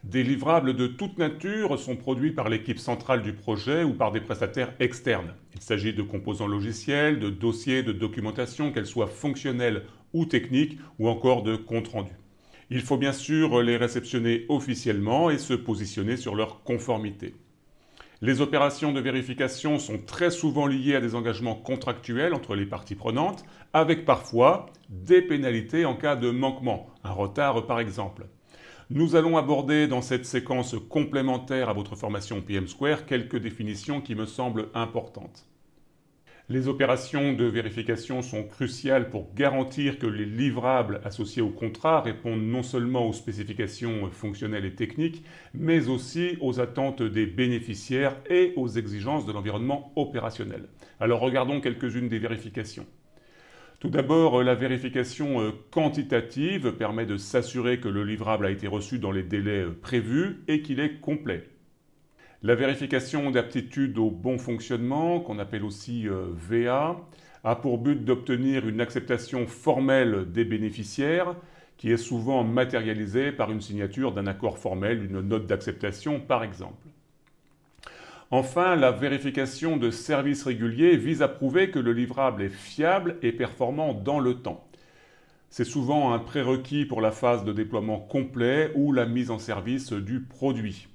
Des livrables de toute nature sont produits par l'équipe centrale du projet ou par des prestataires externes. Il s'agit de composants logiciels, de dossiers, de documentation, qu'elles soient fonctionnelles ou techniques, ou encore de comptes rendus. Il faut bien sûr les réceptionner officiellement et se positionner sur leur conformité. Les opérations de vérification sont très souvent liées à des engagements contractuels entre les parties prenantes, avec parfois des pénalités en cas de manquement, un retard par exemple. Nous allons aborder dans cette séquence complémentaire à votre formation PM Square quelques définitions qui me semblent importantes. Les opérations de vérification sont cruciales pour garantir que les livrables associés au contrat répondent non seulement aux spécifications fonctionnelles et techniques, mais aussi aux attentes des bénéficiaires et aux exigences de l'environnement opérationnel. Alors regardons quelques-unes des vérifications. Tout d'abord, la vérification quantitative permet de s'assurer que le livrable a été reçu dans les délais prévus et qu'il est complet. La vérification d'aptitude au bon fonctionnement, qu'on appelle aussi VA, a pour but d'obtenir une acceptation formelle des bénéficiaires, qui est souvent matérialisée par une signature d'un accord formel, une note d'acceptation par exemple. Enfin, la vérification de service régulier vise à prouver que le livrable est fiable et performant dans le temps. C'est souvent un prérequis pour la phase de déploiement complet ou la mise en service du produit.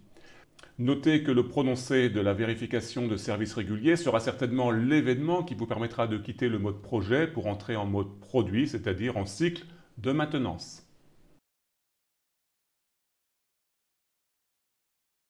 Notez que le prononcé de la vérification de service régulier sera certainement l'événement qui vous permettra de quitter le mode projet pour entrer en mode produit, c'est-à-dire en cycle de maintenance.